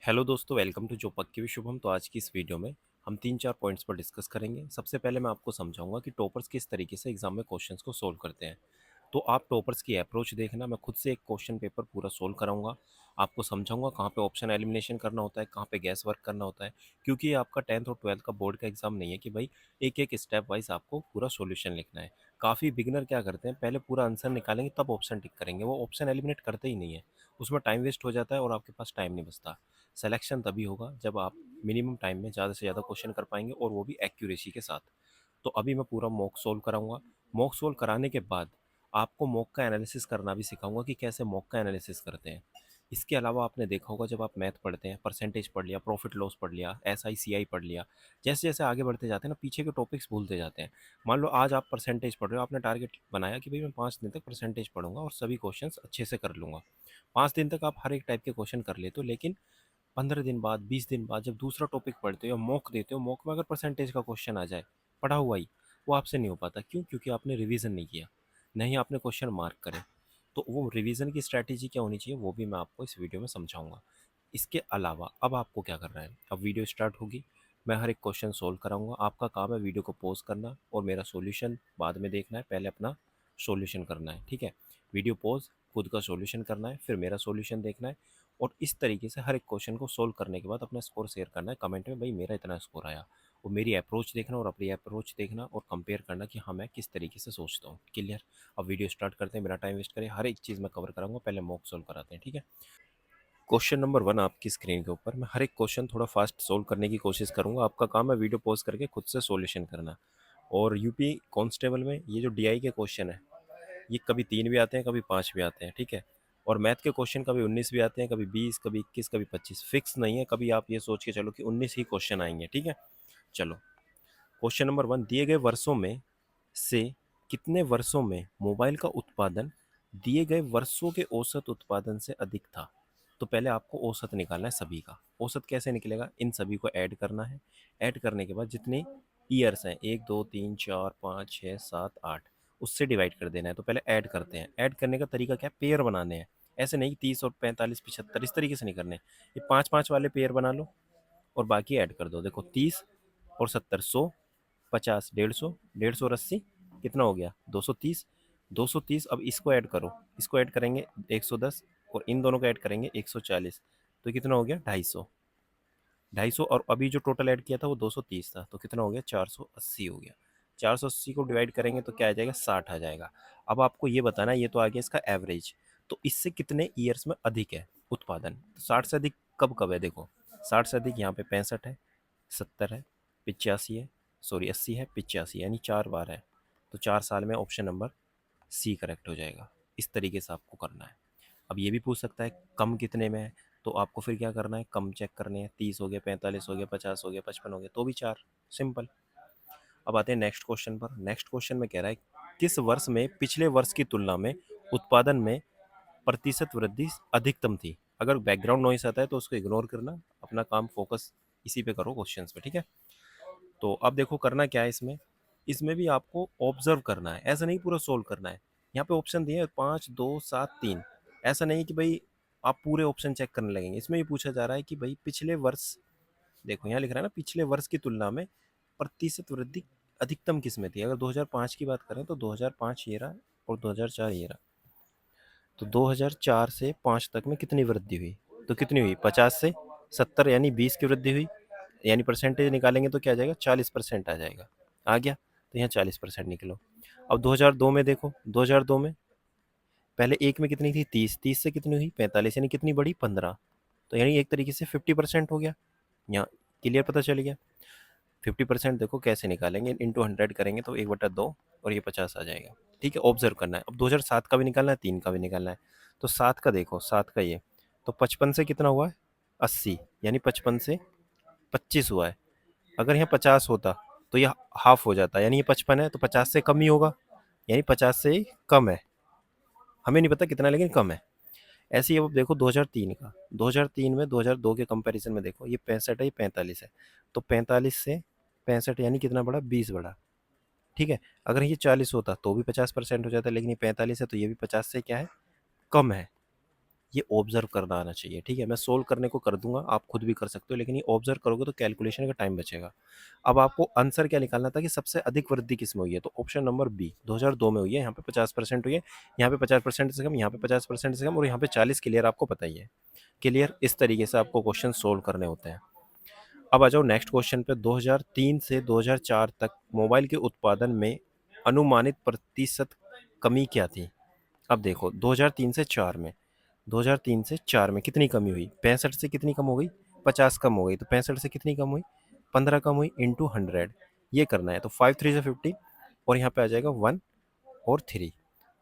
Hello दोस्तों, welcome to जो पक्की भी शुभम। तो आज की इस वीडियो में हम 3-4 पॉइंट्स पर डिस्कस करेंगे। सबसे पहले मैं आपको समझाऊंगा कि टॉपर्स किस तरीके से एग्जाम में क्वेश्चंस को सोल्व करते हैं। तो आप टॉपर्स की अप्रोच देखना, मैं खुद से एक क्वेश्चन पेपर पूरा सोल्व कराऊंगा। आपको समझाऊंगा कहाँ पे ऑप्शन एलिमिनेशन करना होता है, कहाँ पे गैस वर्क करना होता है। क्योंकि ये आपका 10th और 12th का बोर्ड का एग्जाम नहीं है कि भाई एक एक स्टेप वाइज आपको पूरा सोल्यूशन लिखना है। काफ़ी बिगनर क्या करते हैं, पहले पूरा आंसर निकालेंगे तब ऑप्शन टिक करेंगे, वो ऑप्शन एलिमिनेट करते ही नहीं है। उसमें टाइम वेस्ट हो जाता है और आपके पास टाइम नहीं बचता। सिलेक्शन तभी होगा जब आप मिनिमम टाइम में ज़्यादा से ज़्यादा क्वेश्चन कर पाएंगे और वो भी एक्यूरेसी के साथ। तो अभी मैं पूरा मॉक सोल्व कराऊंगा। मॉक सोल्व कराने के बाद आपको मॉक का एनालिसिस करना भी सिखाऊंगा कि कैसे मॉक का एनालिसिस करते हैं। इसके अलावा आपने देखा होगा जब आप मैथ पढ़ते हैं, परसेंटेज पढ़ लिया, प्रॉफिट लॉस पढ़ लिया, एस आई सी आई पढ़ लिया, जैसे जैसे आगे बढ़ते जाते हैं ना पीछे के टॉपिक्स भूलते जाते हैं। मान लो आज आप परसेंटेज पढ़ रहे हो, आपने टारगेट बनाया कि भाई मैं 5 दिन तक परसेंटेज पढ़ूंगा और सभी क्वेश्चन अच्छे से कर लूंगा। 5 दिन तक आप हर एक टाइप के क्वेश्चन कर लेते हो, लेकिन 15 दिन बाद, 20 दिन बाद जब दूसरा टॉपिक पढ़ते हो या मॉक देते हो, मॉक में अगर परसेंटेज का क्वेश्चन आ जाए पढ़ा हुआ ही, वो आपसे नहीं हो पाता। क्यों? क्योंकि आपने रिवीजन नहीं किया, नहीं आपने क्वेश्चन मार्क करे। तो वो रिवीजन की स्ट्रैटेजी क्या होनी चाहिए वो भी मैं आपको इस वीडियो में समझाऊंगा। इसके अलावा अब आपको क्या करना है, अब वीडियो स्टार्ट होगी, मैं हर एक क्वेश्चन सोल्व कराऊंगा। आपका काम है वीडियो को पॉज करना और मेरा सॉल्यूशन बाद में देखना है, पहले अपना सॉल्यूशन करना है, ठीक है। वीडियो पॉज, खुद का सॉल्यूशन करना है, फिर मेरा सॉल्यूशन देखना है। और इस तरीके से हर एक क्वेश्चन को सोल्व करने के बाद अपना स्कोर शेयर करना है कमेंट में, भाई मेरा इतना स्कोर आया। और मेरी अप्रोच देखना और अपनी अप्रोच देखना और कंपेयर करना कि हाँ मैं किस तरीके से सोचता हूँ। क्लियर? अब वीडियो स्टार्ट करते हैं, मेरा टाइम वेस्ट करें, हर एक चीज़ मैं कवर कराऊंगा। पहले मॉक सोल्व कराते हैं, ठीक है। क्वेश्चन नंबर 1 आपकी स्क्रीन के ऊपर, मैं हर एक क्वेश्चन थोड़ा फास्ट सोल्व करने की कोशिश करूंगा। आपका काम है वीडियो पॉज करके खुद से सॉल्यूशन करना। और यूपी कांस्टेबल में ये जो डीआई के क्वेश्चन है, ये कभी 3 भी आते हैं, कभी 5 भी आते हैं, ठीक है। और मैथ के क्वेश्चन कभी 19 भी आते हैं, कभी 20, कभी 21, कभी 25, फिक्स नहीं है। कभी आप ये सोच के चलो कि 19 ही क्वेश्चन आएंगे, ठीक है। चलो, क्वेश्चन नंबर 1, दिए गए वर्षों में से कितने वर्षों में मोबाइल का उत्पादन दिए गए वर्षों के औसत उत्पादन से अधिक था। तो पहले आपको औसत निकालना है सभी का। औसत कैसे निकलेगा, इन सभी को ऐड करना है। ऐड करने के बाद जितने ईयर्स हैं, 1 2 3 4 5 6 7 8, उससे डिवाइड कर देना है। तो पहले ऐड करते हैं। ऐड करने का तरीका क्या है, पेयर बनाने हैं। ऐसे नहीं 30 और 45 75 इस तरीके से नहीं करने। ये 5 5 वाले पेयर बना लो और बाकी ऐड कर दो। देखो 30 और 70, 100, 50, 150, 150 और 80 कितना हो गया, 230। 230, अब इसको ऐड करो, इसको ऐड करेंगे 110 और इन दोनों को ऐड करेंगे 140, तो कितना हो गया 250। 250 और अभी जो टोटल ऐड किया था वो 230 था, तो कितना हो गया 480 हो गया। 480 को डिवाइड करेंगे तो क्या आ जाएगा, 60 आ जाएगा। अब आपको ये बताना है, ये तो आ गया इसका एवरेज, तो इससे कितने ईयर्स में अधिक है उत्पादन। तो 60 से अधिक कब कब है, देखो 60 से अधिक यहाँ पे 65 है, 70 है, 85 है, सॉरी 80 है, 85, यानी 4 बार है। तो 4 साल में ऑप्शन नंबर सी करेक्ट हो जाएगा। इस तरीके से आपको करना है। अब ये भी पूछ सकता है कम कितने में है, तो आपको फिर क्या करना है, कम चेक करने हैं। 30 हो गया, 45 हो गया, 50 हो गया, 55 हो गया, तो भी 4, सिंपल। अब आते हैं नेक्स्ट क्वेश्चन पर। नेक्स्ट क्वेश्चन में कह रहा है किस वर्ष में पिछले वर्ष की तुलना में उत्पादन में प्रतिशत वृद्धि अधिकतम थी। अगर बैकग्राउंड नॉइस आता है तो उसको इग्नोर करना, अपना काम फोकस इसी पे करो, क्वेश्चंस पे, ठीक है। तो अब देखो करना क्या है इसमें, इसमें भी आपको ऑब्जर्व करना है, ऐसा नहीं पूरा सोल्व करना है। यहाँ पे ऑप्शन दिए 5 2 7 3, ऐसा नहीं कि भाई आप पूरे ऑप्शन चेक करने लगेंगे। इसमें ये पूछा जा रहा है कि भाई पिछले वर्ष, देखो यहाँ लिख रहा है ना, पिछले वर्ष की तुलना में प्रतिशत वृद्धि अधिकतम किस में थी। अगर 2005 की बात करें तो 2005 ये रहा और 2004 ये रहा। तो 2004 से 5 तक में कितनी वृद्धि हुई, तो कितनी हुई, 50 से 70 यानी 20 की वृद्धि हुई। यानी परसेंटेज निकालेंगे तो क्या आ जाएगा, 40% आ जाएगा। आ गया, तो यहाँ 40% निकलो। अब 2002 में देखो, 2002 में पहले एक में कितनी थी, 30, 30 से कितनी हुई 45, यानी कितनी बढ़ी 15। तो यानी एक तरीके से 50% हो गया। यहाँ क्लियर पता चल गया। 50% देखो कैसे निकालेंगे, इंटू 100 करेंगे तो 1/2 और ये 50 आ जाएगा, ठीक है। ऑब्जर्व करना है। अब 2007 का भी निकालना है, 3 का भी निकालना है। तो 7 का देखो, 7 का ये, तो 55 से कितना हुआ है 80, यानी 55 से 25 हुआ है। अगर यहाँ 50 होता तो ये हाफ हो जाता, यानी ये 55 है तो 50 से कम ही होगा, यानी 50 से कम है। हमें नहीं पता कितना, लेकिन कम है। ऐसे ही अब देखो 2003 का, 2003 में 2002 के कंपैरिजन में देखो, ये 65 है, ये 45 है। तो 45 से 65 यानी कितना बढ़ा, 20 बढ़ा, ठीक है। अगर ये 40 होता तो भी 50% हो जाता, लेकिन ये 45 है तो ये भी 50 से क्या है, कम है। ये ऑब्जर्व करना आना चाहिए, ठीक है। मैं सोल्व करने को कर दूंगा, आप खुद भी कर सकते हो, लेकिन ये ऑब्जर्व करोगे तो कैलकुलेशन का टाइम बचेगा। अब आपको आंसर क्या निकालना था कि सबसे अधिक वृद्धि किस में हुई है, तो ऑप्शन नंबर बी 2002 में हुई है। यहाँ पे 50% हुई है, यहाँ पे 50% से कम, यहाँ पे 50% से कम, और यहाँ पे 40 क्लियर, आपको पता ही है। क्लियर, इस तरीके से आपको क्वेश्चन सोल्व करने होते हैं। अब आ जाओ नेक्स्ट क्वेश्चन पे। 2003 से 2004 तक मोबाइल के उत्पादन में अनुमानित प्रतिशत कमी क्या थी। अब देखो 2003 से 4 में, 2003 से 4 में कितनी कमी हुई, 65 से कितनी कम हो गई, 50 कम हो गई, तो 65 से कितनी कम हुई, 15 कम हुई, इंटू 100। ये करना है, तो 5 3 से 50, और यहाँ पे आ जाएगा 1 और 3।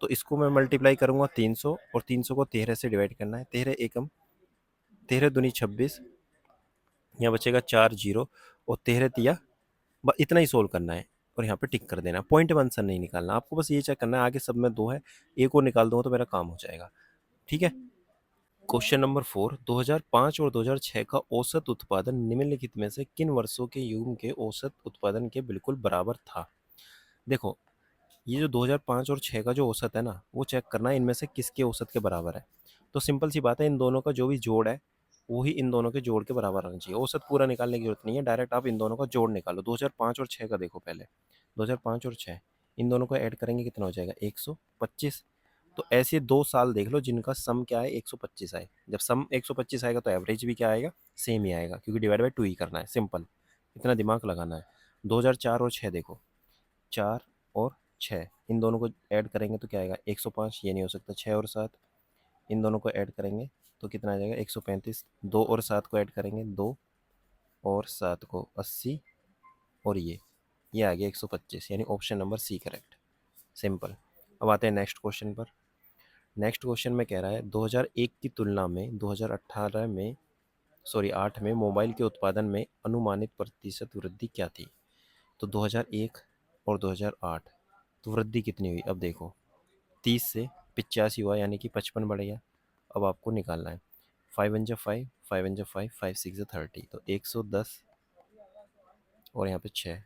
तो इसको मैं मल्टीप्लाई करूंगा 300, और 300 को 13 से डिवाइड करना है, 13 एकम, 13 दूनी 26, यहाँ बचेगा 4 जीरो, और 13 तिया, इतना ही सोल्व करना है, और यहाँ पे टिक कर देना। पॉइंट आंसर नहीं निकालना आपको, बस ये चेक करना है, आगे सब में 2 है, एक और निकाल दूंगा तो मेरा काम हो जाएगा, ठीक है। क्वेश्चन नंबर 4, 2005 और 2006 का औसत उत्पादन निम्नलिखित में से किन वर्षों के युग्म के औसत उत्पादन के बिल्कुल बराबर था। देखो, ये जो 2005 और 6 का जो औसत है ना, वो चेक करना है इनमें से किसके औसत के बराबर है। तो सिंपल सी बात है, इन दोनों का जो भी जोड़ है वो ही इन दोनों के जोड़ के बराबर आना चाहिए। औसत पूरा निकालने की जरूरत नहीं है, डायरेक्ट आप इन दोनों का जोड़ निकालो। 2005 और 6 का देखो पहले, 2005 और 6, इन दोनों को ऐड करेंगे कितना हो जाएगा, 125। तो ऐसे 2 साल देख लो जिनका सम क्या है, 125 आए। जब सम 125 आएगा तो एवरेज भी क्या आएगा, सेम ही आएगा, क्योंकि डिवाइड बाई 2 ही करना है, सिंपल, इतना दिमाग लगाना है। 2004 और 6 देखो, 4 और 6, इन दोनों को ऐड करेंगे तो क्या आएगा, 105, ये नहीं हो सकता। 6 और 7, इन दोनों को ऐड करेंगे तो कितना आ जाएगा, 135। 2 और 7 को ऐड करेंगे, 2 और 7 को 80, और ये आ गया 125, यानी option number C correct, simple. अब आते हैं नेक्स्ट क्वेश्चन पर। नेक्स्ट क्वेश्चन में कह रहा है 2001 की तुलना में 2018 में, सॉरी 8 में मोबाइल के उत्पादन में अनुमानित प्रतिशत वृद्धि क्या थी। तो 2001 और 2008, तो वृद्धि कितनी हुई, अब देखो 30 से 85 हुआ, यानी कि 55 बढ़ गया। अब आपको निकालना है, 5 वन जा 5, 5 वन जा 5, 5 6 जा 30, तो 110, और यहाँ पे 6,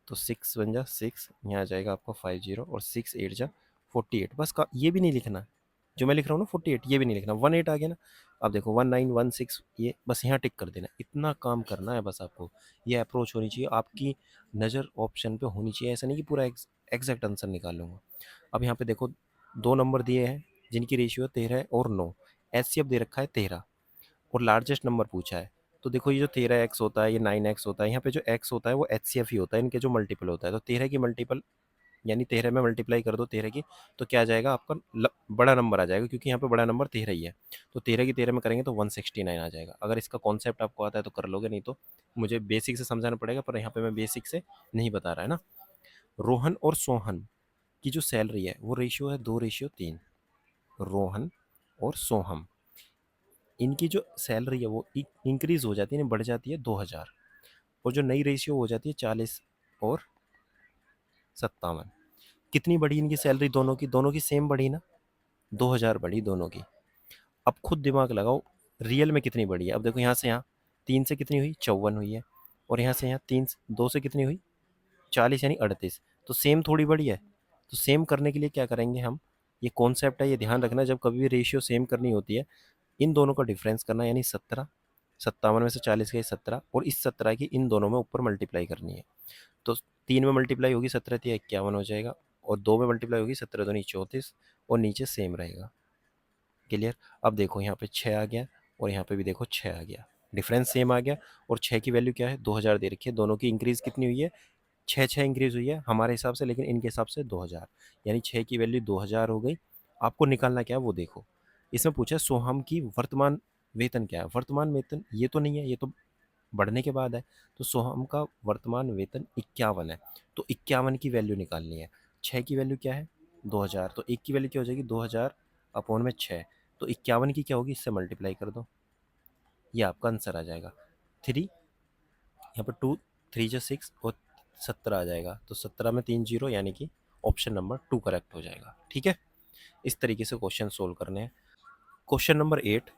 तो 6 वन जा 6, यहाँ आ जाएगा आपका 50, और 6 8 जा 48। बस का ये भी नहीं लिखना, जो मैं लिख रहा हूँ ना 48, ये भी नहीं लिखना, 18 आ गया ना। अब देखो 1916, ये बस यहाँ टिक कर देना, इतना काम करना है बस आपको। ये अप्रोच होनी चाहिए, आपकी नज़र ऑप्शन पे होनी चाहिए, ऐसा नहीं कि पूरा एग्जैक्ट आंसर निकाल लूँगा। अब यहाँ पे देखो 2 नंबर दिए हैं जिनकी रेशियो 13 और 9, एचसीएफ दे रखा है 13, और लार्जेस्ट नंबर पूछा है। तो देखो ये जो 13x होता है, ये 9x होता है, यहाँ पे जो x होता है वो एचसीएफ ही होता है, इनके जो मल्टीपल होता है। तो 13 की मल्टीपल, यानी 13 में मल्टीप्लाई कर दो 13 की, तो क्या आ जाएगा आपका, बड़ा नंबर आ जाएगा, क्योंकि यहाँ पे बड़ा नंबर 13 ही है। तो 13 की 13 में करेंगे तो 169 आ जाएगा। अगर इसका कॉन्सेप्ट आपको आता है तो कर लोगे, नहीं तो मुझे बेसिक से समझाना पड़ेगा, पर यहाँ पे मैं बेसिक से नहीं बता रहा है ना। रोहन और सोहन की जो सैलरी है वो रेशियो है 2:3। रोहन और सोहम, इनकी जो सैलरी है वो इंक्रीज हो जाती है, बढ़ जाती है 2000, और जो नई रेशियो हो जाती है 40 और 57। कितनी बढ़ी इनकी सैलरी, दोनों की सेम बढ़ी ना, 2000 बढ़ी दोनों की। अब खुद दिमाग लगाओ, रियल में कितनी बढ़ी है। अब देखो यहाँ से यहाँ 3 से कितनी हुई, 54 हुई है, और यहाँ से यहाँ 2 से कितनी हुई, 40, यानी 38। तो सेम थोड़ी बढ़ी है। तो सेम करने के लिए क्या करेंगे हम, ये कॉन्सेप्ट है, ये ध्यान रखना, जब कभी भी रेशियो सेम करनी होती है, इन दोनों का डिफरेंस करना, यानी 17, 57 में से 40 गए 17, और इस 17 की इन दोनों में ऊपर मल्टीप्लाई करनी है। तो 3 में मल्टीप्लाई होगी 17 थी 51 हो जाएगा, और 2 में मल्टीप्लाई होगी 17 दूनी 34, और नीचे सेम रहेगा। क्लियर। अब देखो यहाँ पे 6 आ गया, और यहाँ पे भी देखो 6 आ गया, डिफरेंस सेम आ गया। और 6 की वैल्यू क्या है, 2000 दे रखी है। दोनों की इंक्रीज कितनी हुई है, 6 इंक्रीज हुई है हमारे हिसाब से, लेकिन इनके हिसाब से 2000, यानी 6 की वैल्यू 2000 हो गई। आपको निकालना क्या है वो देखो। इसमें पूछा है सोहम की वर्तमान वेतन क्या है। वर्तमान वेतन ये तो नहीं है, ये तो बढ़ने के बाद है। तो सोहम का वर्तमान वेतन 51 है, तो 51 की वैल्यू निकालनी है। 6 की वैल्यू क्या है, 2000, तो 1 की वैल्यू क्या हो जाएगी, 2000 अपॉन में 6, तो 51 की क्या होगी, इससे मल्टीप्लाई कर दो, ये आपका आंसर आ जाएगा। 3, यहाँ पर 2 3 जा 6, और 17 आ जाएगा। तो 17 में 3 जीरो, यानी कि ऑप्शन नंबर 2 करेक्ट हो जाएगा, ठीक है। इस तरीके से क्वेश्चन सोल्व करने हैं। Question number 8,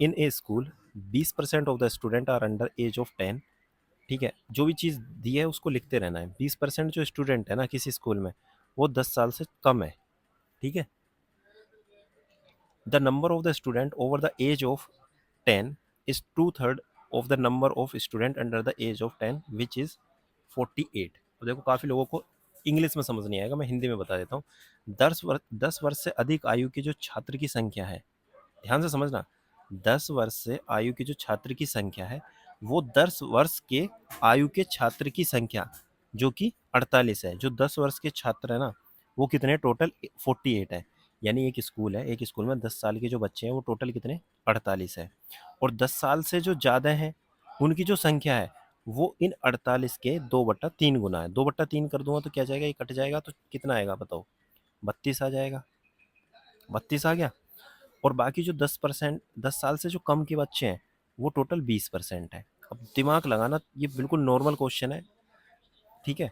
in a school 20% of the student are under age of 10। ठीक है, जो भी चीज़ दी है उसको लिखते रहना है। 20% जो स्टूडेंट है ना किसी स्कूल में, वो 10 साल से कम है, ठीक है। The number of the student over the age of 10 is two third of the number of student under the age of 10 which is 48। तो देखो काफ़ी लोगों को इंग्लिश में समझ नहीं आएगा, मैं हिंदी में बता देता हूँ। 10 वर्ष से अधिक आयु के जो छात्र की संख्या है, ध्यान से समझना, 10 वर्ष से आयु की जो छात्र की संख्या है वो 10 वर्ष के आयु के छात्र की संख्या जो कि 48 है। जो 10 वर्ष के छात्र है ना वो कितने टोटल 48 है। यानी एक स्कूल है, एक स्कूल में 10 साल के जो बच्चे हैं वो टोटल कितने 48 है। और 10 साल से जो ज़्यादा हैं उनकी जो संख्या है वो इन 48 के 2/3 गुना है। 2/3 कर दूंगा तो क्या जाएगा, ये कट जाएगा तो कितना आएगा बताओ, 32 आ जाएगा। 32 आ गया। और बाकी जो 10%, 10 साल से जो कम के बच्चे हैं वो टोटल 20% है। अब दिमाग लगाना, ये बिल्कुल नॉर्मल क्वेश्चन है, ठीक है।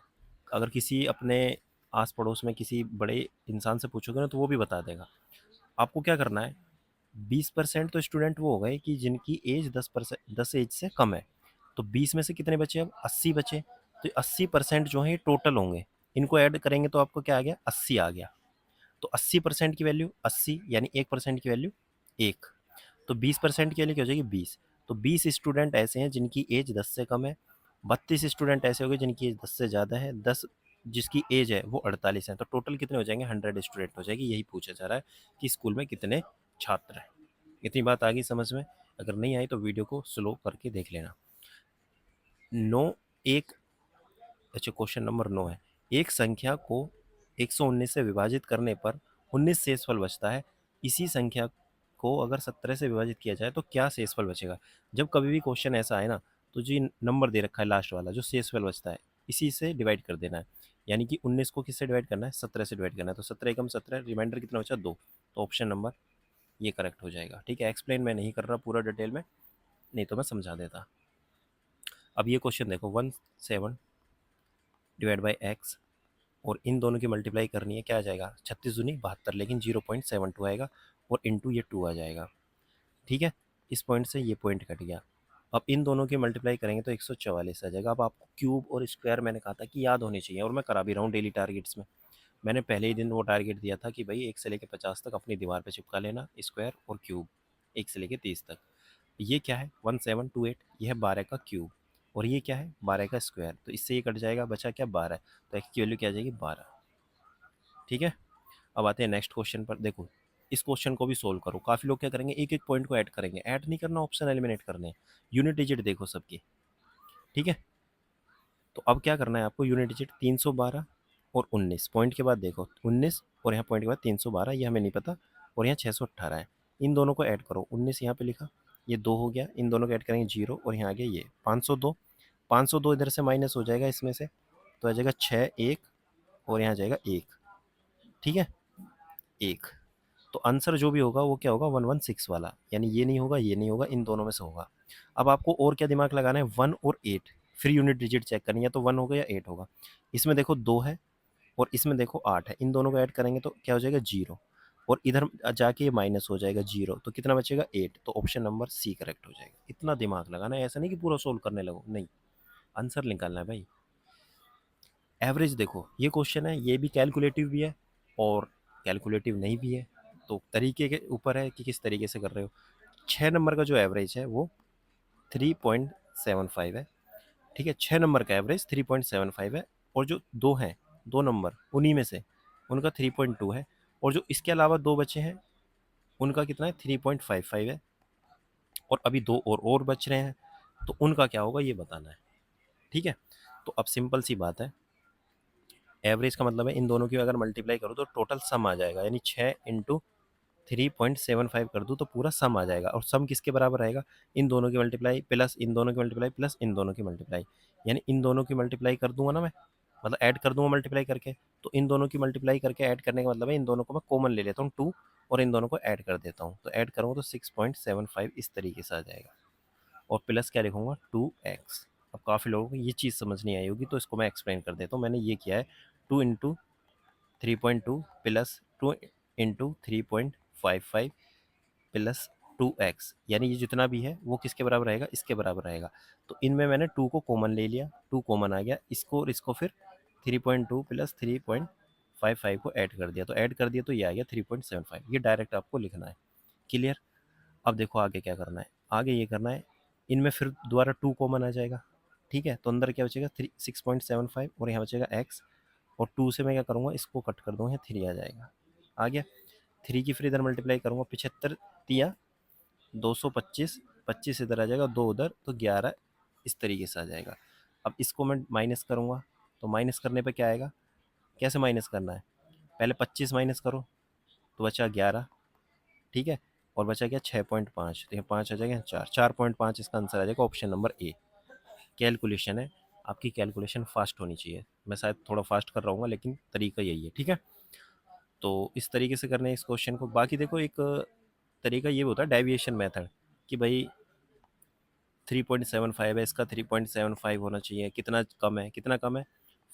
अगर किसी अपने आस पड़ोस में किसी बड़े इंसान से पूछोगे ना तो वो भी बता देगा। आपको क्या करना है, 20% तो स्टूडेंट वो हो गए कि जिनकी एज 10%, 10 एज से कम है। तो 20 में से कितने बचे, अब 80 बचे। तो 80% जो है ये टोटल होंगे, इनको ऐड करेंगे तो आपको क्या आ गया, 80 आ गया। तो 80% की वैल्यू 80, यानी 1% की वैल्यू 1। तो 20% की वैल्यू क्या हो जाएगी, 20। तो 20 स्टूडेंट ऐसे हैं जिनकी एज 10 से कम है। 32 स्टूडेंट ऐसे हो गए जिनकी एज 10 से ज़्यादा है। 10 जिसकी एज है वो 48 है। तो टोटल कितने हो जाएंगे, 100 स्टूडेंट हो जाएगी। यही पूछा जा रहा है कि स्कूल में कितने छात्र हैं। इतनी बात आ गई समझ में। अगर नहीं आई तो वीडियो को स्लो करके देख लेना। नो एक, अच्छा क्वेश्चन नंबर 9 है। एक संख्या को 119 से विभाजित करने पर 19 शेषफल बचता है। इसी संख्या को अगर 17 से विभाजित किया जाए तो क्या शेषफल बचेगा। जब कभी भी क्वेश्चन ऐसा आए ना तो जो नंबर दे रखा है लास्ट वाला जो शेषफल बचता है इसी से डिवाइड कर देना है। यानी कि 19 को किससे डिवाइड करना है, 17 से डिवाइड करना है। तो 17 एकम 17, रिमाइंडर कितना बचा, 2। तो ऑप्शन नंबर ये करेक्ट हो जाएगा। ठीक है, एक्सप्लेन मैं नहीं कर रहा पूरा डिटेल में, नहीं तो मैं समझा देता। अब ये क्वेश्चन देखो, 17 डिवाइड बाई एक्स, और इन दोनों की मल्टीप्लाई करनी है, क्या आ जाएगा, 36 दूनी 72, लेकिन 0.72 आएगा और इंटू ये 2 आ जाएगा। ठीक है, इस पॉइंट से ये पॉइंट कट गया। अब इन दोनों की मल्टीप्लाई करेंगे तो 144 आ जाएगा। अब आपको क्यूब और स्क्वायर मैंने कहा था कि याद होनी चाहिए, और मैं करा भी रहा हूँ डेली टारगेट्स में। मैंने पहले ही दिन वो टारगेट दिया था कि भाई 1 से लेकर 50 तक अपनी दीवार पे चिपका लेना स्क्वायर और क्यूब, 1 से लेकर 30 तक। ये क्या है, 1728, ये है 12 का क्यूब, और ये क्या है, 12 का स्क्वायर। तो इससे ये कट जाएगा, बचा क्या, 12। तो एक्स की वैल्यू क्या आ जाएगी, 12। ठीक है, अब आते हैं नेक्स्ट क्वेश्चन पर। देखो इस क्वेश्चन को भी सोल्व करो। काफ़ी लोग क्या करेंगे, एक एक पॉइंट को ऐड करेंगे, ऐड नहीं करना, ऑप्शन एलिमिनेट करने हैं। यूनिट डिजिट देखो सबकी, ठीक है। तो अब क्या करना है आपको, यूनिट डिजिट 312 और 19, पॉइंट के बाद देखो 19 और यहाँ पॉइंट के बाद 312, ये हमें नहीं पता, और यहाँ 618 है। इन दोनों को ऐड करो, 19 यहाँ पे लिखा, ये 2 हो गया, इन दोनों को ऐड करेंगे 0, और यहाँ आ गया ये 502। 502 इधर से माइनस हो जाएगा इसमें से, तो आ जाएगा 6 1, और यहाँ जाएगा 1। ठीक है, 1। तो आंसर जो भी होगा वो क्या होगा, 116 वाला, यानी ये नहीं होगा, ये नहीं होगा, इन दोनों में से होगा। अब आपको और क्या दिमाग लगाना है, 1 और 8, फिर यूनिट डिजिट चेक करनी है, तो 1 होगा या 8 होगा। इसमें देखो 2 है और इसमें देखो 8 है, इन दोनों को ऐड करेंगे तो क्या हो जाएगा, 0, और इधर जाके ये माइनस हो जाएगा 0, तो कितना बचेगा, 8। तो ऑप्शन नंबर सी करेक्ट हो जाएगा। इतना दिमाग लगाना है, ऐसा नहीं कि पूरा सोल्व करने लगो, नहीं, आंसर निकालना है भाई। एवरेज देखो, ये क्वेश्चन है, ये भी कैलकुलेटिव भी है और कैलकुलेटिव नहीं भी है, तो तरीके के ऊपर है कि किस तरीके से कर रहे हो। 6 नंबर का जो एवरेज है वो 3.75 है। ठीक है, 6 नंबर का एवरेज 3.75 है, और जो दो हैं, 2 नंबर उन्हीं में से उनका 3.2 है, और जो इसके अलावा दो बचे हैं उनका कितना है, 3.55 है, और अभी दो और बच रहे हैं, तो उनका क्या होगा ये बताना है। ठीक है, तो अब सिंपल सी बात है, एवरेज का मतलब है इन दोनों की अगर मल्टीप्लाई करो तो टोटल सम आ जाएगा, यानी 6 × 3.75 कर दूँ तो पूरा सम आ जाएगा। और सम किसके बराबर आएगा, इन दोनों की मल्टीप्लाई प्लस इन दोनों की मल्टीप्लाई प्लस इन दोनों की मल्टीप्लाई, यानी इन दोनों की मल्टीप्लाई कर दूंगा ना मैं, मतलब ऐड कर दूंगा मल्टीप्लाई करके, तो इन दोनों की मल्टीप्लाई करके ऐड करने का मतलब है इन दोनों को मैं कॉमन ले लेता हूँ 2, और इन दोनों को ऐड कर देता हूँ, तो ऐड करूँगा तो 6.75 इस तरीके से आ जाएगा, और प्लस क्या लिखूंगा, 2x। अब काफ़ी लोगों को ये चीज़ समझ नहीं आई होगी तो इसको मैं एक्सप्लेन कर देता हूँ। मैंने ये किया है, 2 × 3.2 प्लस 2 × 3.55 प्लस 2x, यानी ये जितना भी है वो किसके बराबर रहेगा, इसके बराबर रहेगा। तो इनमें मैंने 2 को कॉमन ले लिया, 2 कॉमन आ गया, इसको और इसको फिर 3.2 प्लस 3.55 को ऐड कर दिया, तो ऐड कर दिया तो ये आ गया 3.75। ये डायरेक्ट आपको लिखना है। क्लियर। अब देखो आगे क्या करना है, आगे ये करना है, इनमें फिर दोबारा 2 कॉमन आ जाएगा, ठीक है। तो अंदर क्या बचेगा, 6.75 और यहाँ बचेगा x, और 2 से मैं क्या करूँगा, इसको कट कर दूँगा, 3 आ जाएगा। आ गया। 3 की फिर इधर मल्टीप्लाई करूँगा, 75 तिया 225, 25 इधर आ जाएगा, 2 उधर, तो 11 इस तरीके से आ जाएगा। अब इसको मैं माइनस करूँगा, तो माइनस करने पे क्या आएगा, कैसे माइनस करना है, पहले 25 माइनस करो तो बचा 11, ठीक है, और बचा क्या 6.5, तो ये 5 आ जाएगा, 4.5 इसका आंसर आ जाएगा, ऑप्शन नंबर ए। कैलकुलेशन है, आपकी कैलकुलेशन फास्ट होनी चाहिए, मैं शायद थोड़ा फास्ट कर रहा हूँ लेकिन तरीका यही है, ठीक है। तो इस तरीके से करना है इस क्वेश्चन को। बाकी देखो एक तरीका ये भी होता है डेविएशन मेथड, कि भाई 3.75 है, इसका 3.75 होना चाहिए, कितना कम है, कितना कम है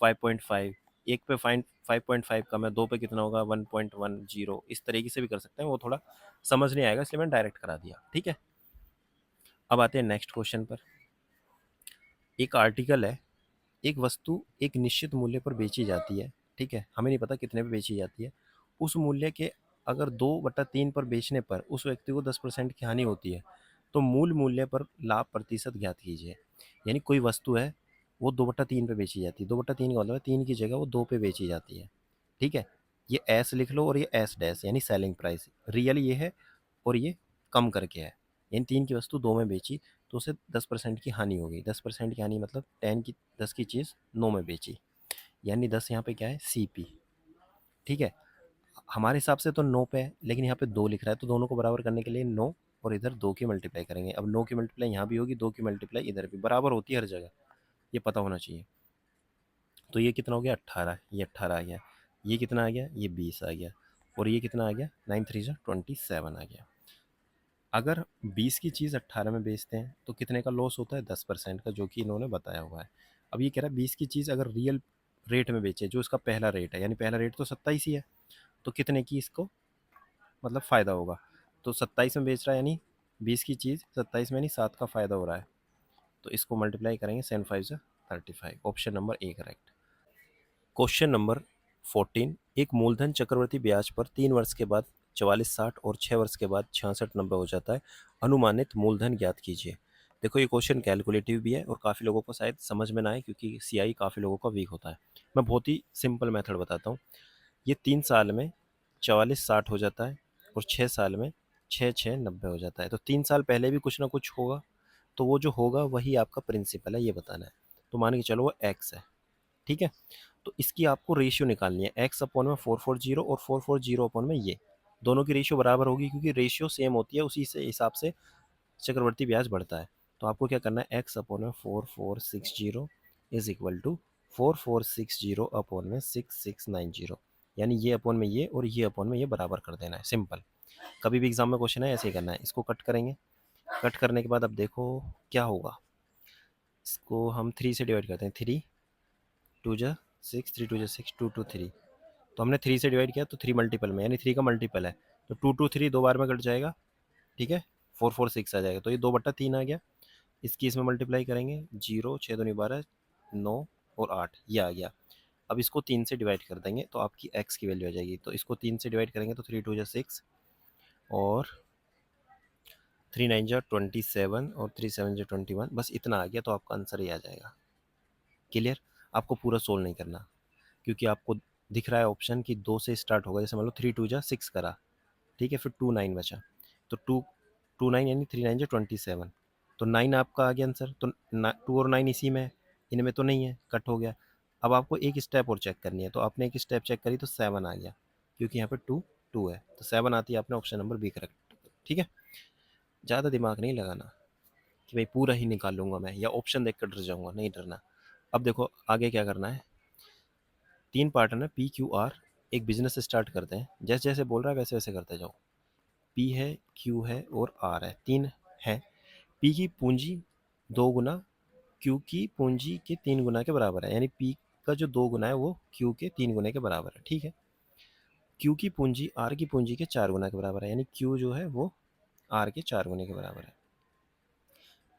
5.5, एक पे फाइन 5.5 कम है, दो पे कितना होगा 1.10, इस तरीके से भी कर सकते हैं, वो थोड़ा समझ नहीं आएगा इसलिए मैंने डायरेक्ट करा दिया, ठीक है। अब आते हैं नेक्स्ट क्वेश्चन पर। एक आर्टिकल है, एक वस्तु एक निश्चित मूल्य पर बेची जाती है, ठीक है, हमें नहीं पता कितने पे बेची जाती है। उस मूल्य के अगर 2/3 पर बेचने पर उस व्यक्ति को 10% की हानि होती है, तो मूल मूल्य पर लाभ प्रतिशत ज्ञात कीजिए। यानी कोई वस्तु है, वो 2/3 पे बेची जाती है, 2/3 का मतलब है 3 की जगह वो 2 पे बेची जाती है, ठीक है। ये एस लिख लो और ये एस डैश यानी सेलिंग प्राइस, रियल ये है और ये कम करके है, यानी 3 की वस्तु 2 में बेची तो उसे 10% की हानि होगी। 10% की हानि मतलब 10 की चीज़ 9 में बेची, यानी 10 यहाँ पे क्या है सी पी, ठीक है। हमारे हिसाब से तो 9 पे है, लेकिन यहाँ पे 2 लिख रहा है, तो दोनों को बराबर करने के लिए 9 और इधर 2 की मल्टीप्लाई करेंगे। अब 9 की मल्टीप्लाई यहाँ भी होगी, 2 की मल्टीप्लाई इधर भी, बराबर होती है हर जगह, ये पता होना चाहिए। तो ये कितना हो गया 18, ये 18 आ गया, ये कितना आ गया, ये 20 आ गया, और ये कितना आ गया 9 3 27 आ गया। अगर 20 की चीज़ 18 में बेचते हैं तो कितने का लॉस होता है, 10% का, जो कि इन्होंने बताया हुआ है। अब ये कह रहा है 20 की चीज़ अगर रियल रेट में बेचे, जो इसका पहला रेट है, यानी पहला रेट तो 27 ही है, तो कितने की इसको मतलब फ़ायदा होगा। तो 27 में बेच रहा है, यानी 20 की चीज़ 27 में यानी 7 का फ़ायदा हो रहा है। तो इसको मल्टीप्लाई करेंगे 7 5 से 35, option number A correct. Question number 14, एक मूलधन चक्रवृद्धि ब्याज पर 3 वर्ष के बाद 4460 और 6 वर्ष के बाद 6690 हो जाता है, अनुमानित मूलधन ज्ञात कीजिए। देखो ये क्वेश्चन कैलकुलेटिव भी है और काफ़ी लोगों को शायद समझ में ना आए, क्योंकि सीआई काफ़ी लोगों का वीक होता है। मैं बहुत ही सिंपल मेथड बताता हूँ। ये 3 साल में 4460 हो जाता है और 6 साल में 6690 हो जाता है, तो 3 साल पहले भी कुछ ना कुछ होगा, तो वो जो होगा वही आपका प्रिंसिपल है, ये बताना है। तो मान के चलो वो एक्स है, ठीक है। तो इसकी आपको रेशियो निकालनी है, एक्स अपॉन में 440 और 440 अपॉन में ये, दोनों की रेशियो बराबर होगी, क्योंकि रेशियो सेम होती है, उसी से हिसाब से चक्रवर्ती ब्याज बढ़ता है। तो आपको क्या करना है, एक्स अपॉन में 4460 इज इक्वल टू 4460 अपॉन में 6690, यानी ये अपॉन में ये और ये अपॉन में ये बराबर कर देना है, सिंपल। कभी भी एग्जाम में क्वेश्चन है ऐसे ही करना है। इसको कट करेंगे, कट करने के बाद अब देखो क्या होगा, इसको हम 3 से डिवाइड करते हैं, 3 टू जा 6, 3 टू जा 6, 2 टू 3, तो हमने 3 से डिवाइड किया तो 3 मल्टीपल में, यानी 3 का मल्टीपल है, तो 2 3 बार में कट जाएगा, ठीक है, 4 4 6 आ जाएगा, तो ये 2/3 आ गया। इसकी इसमें मल्टीप्लाई करेंगे, 0 6 दूनी 12, 9 और 8 ये आ गया। अब इसको 3 से डिवाइड कर देंगे तो आपकी x की वैल्यू आ जाएगी, तो इसको 3 से डिवाइड करेंगे तो 3 2 जा 6 और 3 9 जा 27 और 3 7 जा 21, बस इतना आ गया, तो आपका आंसर ही आ जाएगा। क्लियर। आपको पूरा सोल्व नहीं करना, क्योंकि आपको दिख रहा है ऑप्शन कि 2 से स्टार्ट होगा, जैसे मान लो 3 2 जा 6 करा, ठीक है, फिर 2 9 बचा, तो 2 9 यानी 3 9 जा 27, तो 9 आपका आ गया आंसर, तो 2 और 9 इसी में है, इनमें तो नहीं है, कट हो गया। अब आपको एक स्टेप और चेक करनी है, तो आपने एक स्टेप चेक करी तो 7 आ गया, क्योंकि यहाँ पे 2 2 है, तो 7 आती है, आपने ऑप्शन नंबर बी करेक्ट, ठीक है। ज़्यादा दिमाग नहीं लगाना कि भाई पूरा ही निकाल लूंगा मैं, या ऑप्शन देख कर डर जाऊंगा, नहीं डरना। अब देखो आगे क्या करना है, 3 पार्टनर है पी क्यू आर, एक बिजनेस स्टार्ट करते हैं, जैसे जैसे बोल रहा है वैसे वैसे करते जाओ। पी है, क्यू है और आर है, 3 है। पी की पूंजी 2 गुना क्यू की पूंजी के 3 गुना के बराबर है, यानी पी का जो 2 गुना है वो क्यू के 3 गुने के बराबर है, ठीक है। क्यू की पूंजी आर की पूंजी के 4 गुना के बराबर है, यानी क्यू जो है वो आर के 4 गुने के बराबर है।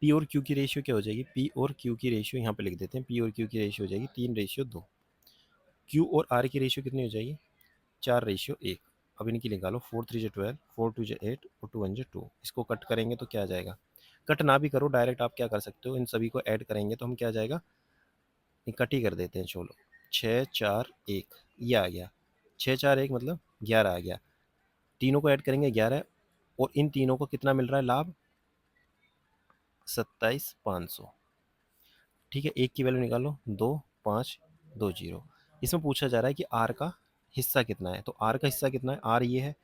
पी और क्यू की रेशियो क्या हो जाएगी, पी और क्यू की रेशियो यहाँ पे लिख देते हैं, पी और क्यू की रेशियो हो जाएगी 3:2। क्यू और आर की रेशियो कितनी हो जाएगी, 4:1। अब इनकी निकालो, 4 3 12, 4 2 8 और 2 1 2। इसको कट करेंगे तो क्या आ जाएगा? कट ना भी करो, डायरेक्ट आप क्या कर सकते हो, इन सभी को ऐड करेंगे तो हम क्या आ जाएगा, कट ही कर देते हैं। चलो 6 4 1 ये आ गया, 6 4 1 मतलब 11 आ गया। तीनों को ऐड करेंगे 11, और इन तीनों को कितना मिल रहा है लाभ? 27 500। ठीक है, एक की वैल्यू निकालो, 2 5 2 0। इसमें पूछा जा रहा है कि आर का हिस्सा कितना है, तो आर का हिस्सा कितना है? आर ये है,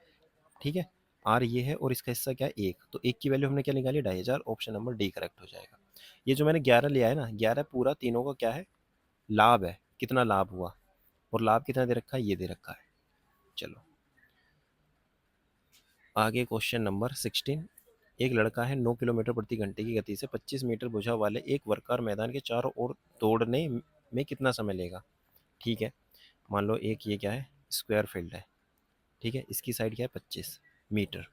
ठीक है, आर ये है, और इसका हिस्सा क्या है? एक। तो एक की वैल्यू हमने क्या निकाली? 2500। ऑप्शन नंबर डी करेक्ट हो जाएगा। ये जो मैंने 11 लिया है ना, 11 पूरा तीनों का क्या है? लाभ है। कितना लाभ हुआ, और लाभ कितना दे रखा है? ये दे रखा है। चलो आगे क्वेश्चन नंबर 16। एक लड़का है 9 किलोमीटर प्रति घंटे की गति से 25 मीटर भुजा वाले एक वर्गाकार मैदान के चारों ओर दौड़ने में कितना समय लेगा? ठीक है, मान लो एक ये क्या है? स्क्वायर फील्ड है, ठीक है, इसकी साइड क्या है? 25 मीटर।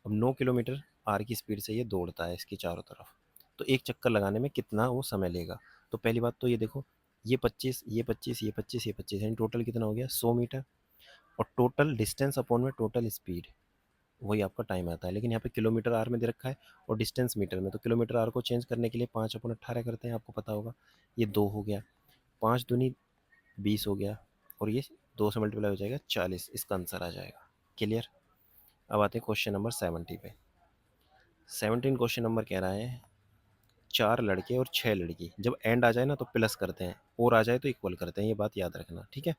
अब 9 किलोमीटर आर की स्पीड से ये दौड़ता है इसकी चारों तरफ, तो एक चक्कर लगाने में कितना वो समय लेगा? तो पहली बात तो ये देखो, ये 25, ये 25, ये 25, ये 25, यानी टोटल कितना हो गया? 100 मीटर। और टोटल डिस्टेंस अपॉन में टोटल स्पीड, वही आपका टाइम आता है। लेकिन यहाँ पे किलोमीटर आर में दे रखा है और डिस्टेंस मीटर में, तो किलोमीटर आर को चेंज करने के लिए 5/18 करते हैं, आपको पता होगा। ये 2 हो गया, 5 दूनी 20 हो गया, और ये 2 से मल्टीप्लाई हो जाएगा 40। इसका आंसर आ जाएगा। क्लियर? अब आते हैं क्वेश्चन नंबर 70 पे। 17 क्वेश्चन नंबर कह रहा है 4 लड़के और 6 लड़की, जब एंड आ जाए ना तो प्लस करते हैं, और आ जाए तो इक्वल करते हैं, ये बात याद रखना, ठीक है।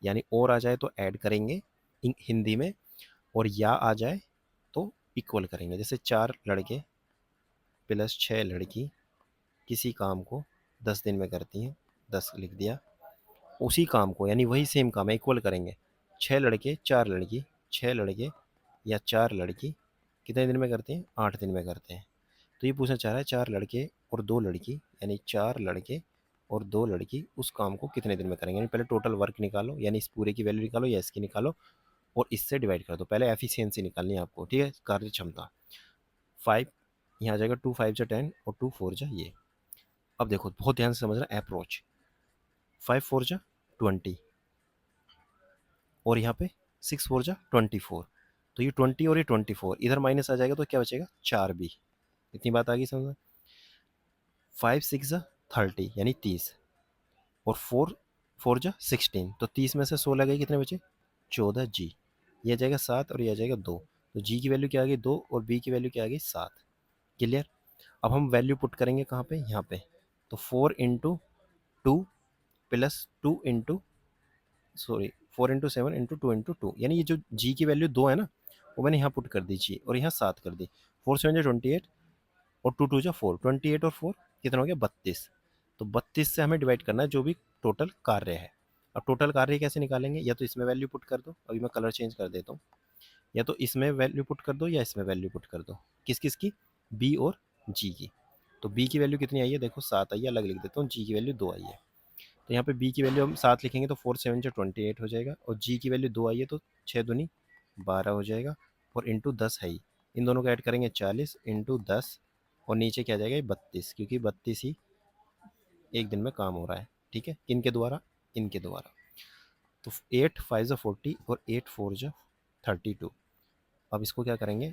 यानी और आ जाए तो ऐड करेंगे हिंदी में, और या आ जाए तो इक्वल करेंगे। जैसे 4 लड़के प्लस 6 लड़की किसी काम को 10 दिन में करती हैं, 10 लिख दिया। उसी काम को, यानी वही सेम काम है, इक्वल करेंगे। 6 लड़के 4 लड़की, 6 लड़के या 4 लड़की कितने दिन में करते हैं? 8 दिन में करते हैं। तो ये पूछना चाह रहा है 4 लड़के और 2 लड़की, यानी 4 लड़के और 2 लड़की उस काम को कितने दिन में करेंगे। यानी पहले टोटल वर्क निकालो, यानी इस पूरे की वैल्यू निकालो या इसकी निकालो, और इससे डिवाइड कर दो। पहले एफिशिएंसी निकालनी है आपको, ठीक है, कार्य क्षमता। 5 यहाँ आ जाएगा, 2 5 जा 10 और 2 4 जा ये। अब देखो बहुत ध्यान से समझना अप्रोच। 5 4 जा 20, और यहाँ पे 6 4 जा 24। तो ये 20 और ये 24 इधर माइनस आ जाएगा, तो क्या बचेगा? 4 बी। इतनी बात आ गई समझ में? 5 6 जा 30 यानी 30, और 4 4 जा 16, तो 30 में से 16 गई, कितने बचे? 14 जी। ये आ जाएगा 7 और ये आ जाएगा 2। तो जी की वैल्यू क्या आ गई? 2, और बी की वैल्यू क्या आ गई? 7। क्लियर? अब हम वैल्यू पुट करेंगे कहाँ पे? यहाँ पे। तो 4 into 2 plus 2 into, sorry, 4 into 7 into 2 into 2, यानी ये जो जी की वैल्यू 2 है ना, वो मैंने यहाँ पुट कर दी जी, और यहाँ 7 कर दी। 4 7 जा 28, और 2 2 जा 4, 28 और 4 कितना हो गया? 32। तो 32 से हमें डिवाइड करना है जो भी टोटल कार्य है। अब टोटल कार्य कैसे निकालेंगे? या तो इसमें वैल्यू पुट कर दो, अभी मैं कलर चेंज कर देता हूँ, या तो इसमें वैल्यू पुट कर दो या इसमें वैल्यू पुट कर दो। किस किस की? बी और जी की। तो बी की वैल्यू कितनी आई है? देखो 7 आई है, अलग लिख देता हूँ। जी की वैल्यू 2 आई है, तो यहाँ पे बी की वैल्यू हम 7 लिखेंगे तो 4 7 जो 28 हो जाएगा, और जी की वैल्यू 2 आई है तो 6 दूनी 12 हो जाएगा, और इंटू 10 है ही। इन दोनों को ऐड करेंगे 40 इंटू 10, और नीचे क्या जाएगा? 32, क्योंकि 32 ही एक दिन में काम हो रहा है। ठीक है, किन के द्वारा? इनके द्वारा। तो 8 5 जा 40 और 8 4 जा 32। अब इसको क्या करेंगे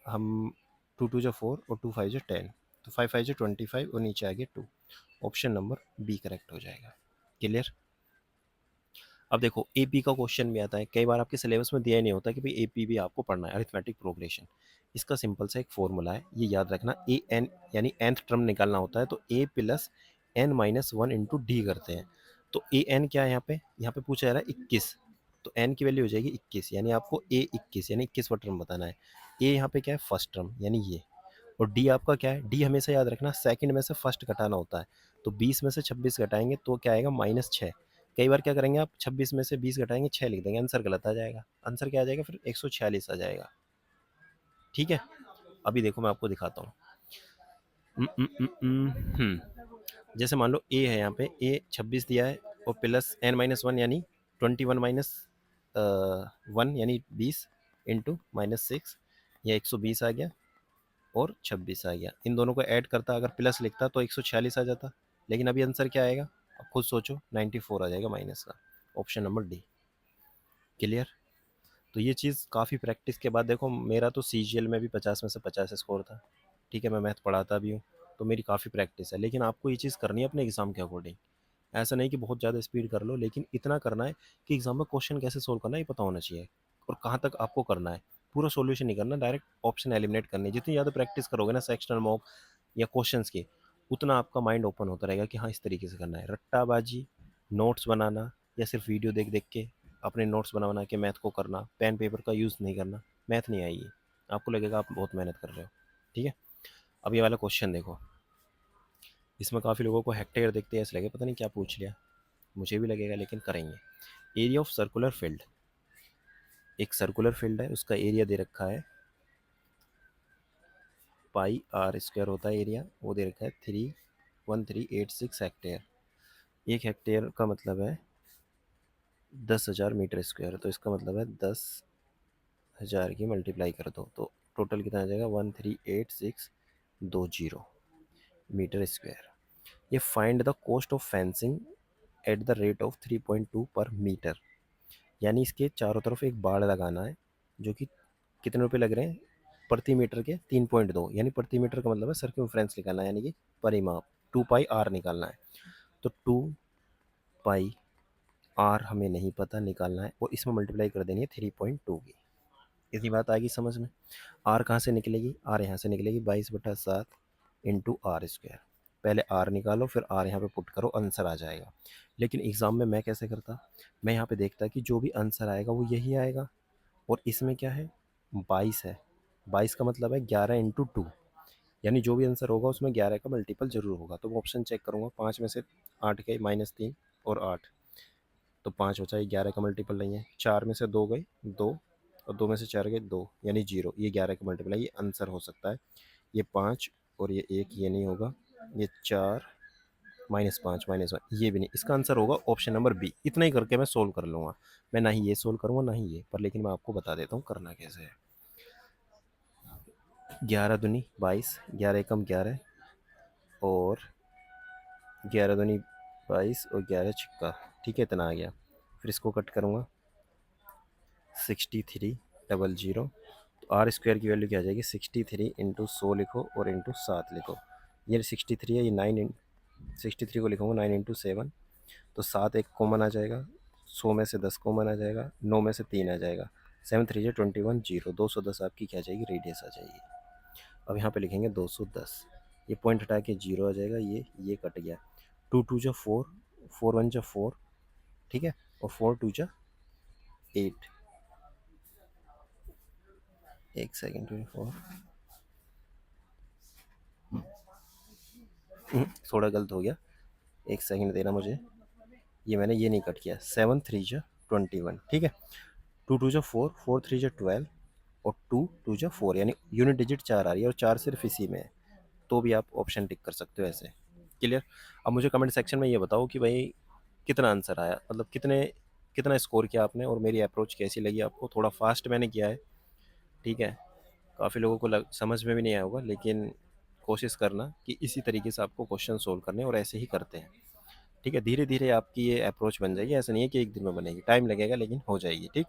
हम? 2 2 जा 4 और 2 5 जा 10, तो 5 5 जा 25, और नीचे आ गया 2। ऑप्शन नंबर बी करेक्ट हो जाएगा। क्लियर? अब देखो एपी का क्वेश्चन भी आता है, कई बार आपके सिलेबस में दिया ही नहीं होता कि भाई एपी भी आपको पढ़ना है, अरिथमेटिक प्रोग्रेशन। इसका सिंपल सा एक फॉर्मूला है, ये याद रखना। ए एन यानी nth टर्म निकालना होता है, तो A plus N minus one into D करते हैं। तो ए एन क्या है यहाँ पे? यहाँ पे पूछा जा रहा है 21, तो एन की वैल्यू हो जाएगी 21, यानी आपको ए 21 यानी 21वां टर्म बताना है। ए यहाँ पे क्या है? फर्स्ट टर्म, यानी ये। और डी आपका क्या है? डी हमेशा याद रखना सेकंड में से फर्स्ट घटाना होता है, तो 20 में से 26 घटाएंगे तो क्या आएगा? -6। कई बार क्या करेंगे आप? 26 में से 20 घटाएंगे 6 लिख देंगे, आंसर गलत आ जाएगा। आंसर क्या आ जाएगा फिर? 146 आ जाएगा। ठीक है, अभी देखो मैं आपको दिखाता हूँ। जैसे मान लो ए है, यहाँ पे ए 26 दिया है, और प्लस n-1 यानी 21 माइनस 1 यानी 20 इंटू -6, या 120 आ गया, और 26 आ गया। इन दोनों को ऐड करता, अगर प्लस लिखता तो 146 आ जाता। लेकिन अभी आंसर क्या आएगा? अब खुद सोचो, 94 आ जाएगा माइनस का। Option number D. क्लियर? तो ये चीज़ काफ़ी प्रैक्टिस के बाद देखो, मेरा तो सीजीएल में भी 50 में से 50 स्कोर था। ठीक है, मैं मैथ पढ़ाता भी हूँ, तो मेरी काफ़ी प्रैक्टिस है। लेकिन आपको ये चीज़ करनी है अपने एग्ज़ाम के अकॉर्डिंग। ऐसा नहीं कि बहुत ज़्यादा स्पीड कर लो, लेकिन इतना करना है कि एग्ज़ाम में क्वेश्चन कैसे सोल्व करना है ये पता होना चाहिए, और कहाँ तक आपको करना है। पूरा सॉल्यूशन नहीं करना, डायरेक्ट ऑप्शन एलिमिनेट करनी है। जितनी ज़्यादा प्रैक्टिस करोगे ना सेक्शनल मॉक या क्वेश्चंस की, उतना आपका माइंड ओपन होता रहेगा कि हाँ इस तरीके से करना है। रट्टाबाजी, नोट्स बनाना या सिर्फ वीडियो देख देख के अपने नोट्स बना बना के मैथ को करना, पेन पेपर का यूज़ नहीं करना, मैथ नहीं आएगी। आपको लगेगा आप बहुत मेहनत कर रहे हो। ठीक है, अब ये वाला क्वेश्चन देखो, इसमें काफ़ी लोगों को हेक्टेयर देखते हैं ऐसे लगे पता नहीं क्या पूछ लिया, मुझे भी लगेगा लेकिन करेंगे। एरिया ऑफ सर्कुलर फील्ड, एक सर्कुलर फील्ड है, उसका एरिया दे रखा है पाई आर स्क्वायर होता है एरिया, वो दे रखा है 31386 हेक्टेयर। एक हेक्टेयर का मतलब है 10,000 मीटर स्क्वायर, तो इसका मतलब है 10,000 की मल्टीप्लाई कर दो तो टोटल कितना आ जाएगा 138620 मीटर स्क्वायर। ये find the cost of fencing at the rate of 3.2 पर मीटर, यानी इसके चारों तरफ एक बाड़ लगाना है, जो कि कितने रुपए लग रहे हैं प्रति मीटर के 3.2, यानी प्रति मीटर का मतलब है सर्कमफ्रेंस निकालना है, यानी कि परिमाप 2 पाई आर निकालना है। तो 2 पाई आर हमें नहीं पता निकालना है, और इसमें मल्टीप्लाई कर देनी है 3.2 की। इतनी बात आएगी समझ में। आर कहाँ से निकलेगी, आर यहाँ से निकलेगी 22/7 इंटू आर स्क्वायर। पहले आर निकालो फिर आर यहाँ पे पुट करो, आंसर आ जाएगा। लेकिन एग्ज़ाम में मैं कैसे करता, मैं यहाँ पे देखता कि जो भी आंसर आएगा वो यही आएगा, और इसमें क्या है 22 है, 22 का मतलब है 11 इंटू 2, यानी जो भी आंसर होगा उसमें 11 का मल्टीपल जरूर होगा। तो मैं ऑप्शन चेक करूँगा, 5 में से 8 गए -3 और 8, तो 5 बचा, ये 11 का मल्टीपल नहीं है। 4 में से 2 गए 2, और 2 में से 4 गए 2, यानी 0, ये 11 का मल्टीपल है, ये आंसर हो सकता है। ये 5 और ये 1 ये नहीं होगा, ये 4 -5 -1 ये भी नहीं, इसका आंसर होगा ऑप्शन नंबर बी। इतना ही करके मैं सोल्व कर लूँगा। मैं ना ही ये सोल्व करूँगा ना ही ये, पर लेकिन मैं आपको बता देता हूँ करना कैसे है। 11 दूनी 22, 11 एकम 11, और 11 दूनी 22 और 11 छिक्का, ठीक है इतना आ गया। फिर इसको कट करूँगा 6300, तो आर स्क्वायर की वैल्यू क्या आ जाएगी 63 इंटू 100 लिखो और इंटू 7 लिखो। ये 63 है, ये 63 को लिखूँगा 9 इंटू 7, तो 7 एक कॉमन आ जाएगा, 100 में से 10 कॉमन आ जाएगा, 9 में से 3 आ जाएगा, 7 3 21 0, 210 आपकी क्या आ जाएगी रेडियस आ जाएगी। अब यहाँ पे लिखेंगे 210, ये पॉइंट हटा के 0 आ जाएगा, ये कट गया। 2 2 जा 4, 4 1 जा 4, ठीक है, और 4 2 जा 8, एक सेकेंड 24, थोड़ा गलत हो गया, एक सेकंड देना मुझे, ये मैंने ये नहीं कट किया। 7 3 जा 21, ठीक है, 2 2 जा 4, 4 3 जा 12, और 2 2 जा 4, यानी यूनिट डिजिट 4 आ रही है और 4 सिर्फ इसी में है, तो भी आप ऑप्शन टिक कर सकते हो ऐसे। क्लियर। अब मुझे कमेंट सेक्शन में ये बताओ कि भाई कितना आंसर आया, मतलब कितना स्कोर किया आपने, और मेरी अप्रोच कैसी लगी आपको। थोड़ा फास्ट मैंने किया है, ठीक है, काफ़ी लोगों को समझ में भी नहीं आया होगा, लेकिन कोशिश करना कि इसी तरीके से आपको क्वेश्चन सोल्व करने, और ऐसे ही करते हैं। ठीक है, धीरे धीरे आपकी ये अप्रोच बन जाएगी, ऐसा नहीं है कि एक दिन में बनेगी, टाइम लगेगा लेकिन हो जाएगी। ठीक।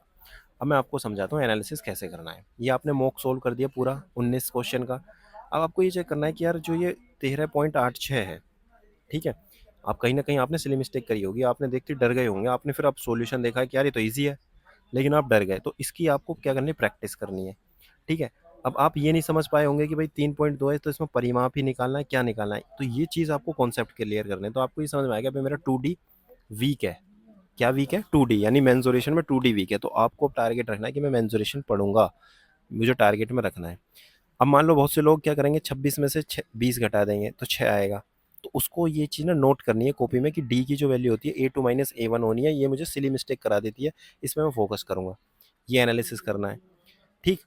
अब मैं आपको समझाता हूँ एनालिसिस कैसे करना है। ये आपने मॉक सोल्व कर दिया पूरा 19 क्वेश्चन का। अब आपको ये चेक करना है कि यार जो ये 13.86 है, ठीक है, आप कहीं ना कहीं आपने सिली मिस्टेक करी होगी, आपने देखते डर गए होंगे, आपने फिर आप सॉल्यूशन देखा कि यार ये तो ईजी है, लेकिन आप डर गए, तो इसकी आपको क्या करनी है, प्रैक्टिस करनी है। ठीक है। अब आप ये नहीं समझ पाए होंगे कि भाई 3.2 है तो इसमें परिमाप ही निकालना है, क्या निकालना है, तो ये चीज़ आपको कॉन्सेप्ट क्लियर करना है। तो आपको ये समझ में आएगा भाई मेरा 2D वीक है। क्या वीक है, 2D, यानी मेंसुरेशन में 2D वीक है, तो आपको टारगेट रखना है कि मैं मेंसुरेशन पढ़ूंगा, मुझे टारगेट में रखना है। अब मान लो बहुत से लोग क्या करेंगे, 26 में से 20 घटा देंगे तो 6 आएगा, तो उसको ये चीज़ ना नोट करनी है कॉपी में कि डी की जो वैल्यू होती है A2 माइनस A1 होनी है, ये मुझे सिली मिस्टेक करा देती है, इसमें मैं फोकस करूंगा, ये एनालिसिस करना है। ठीक।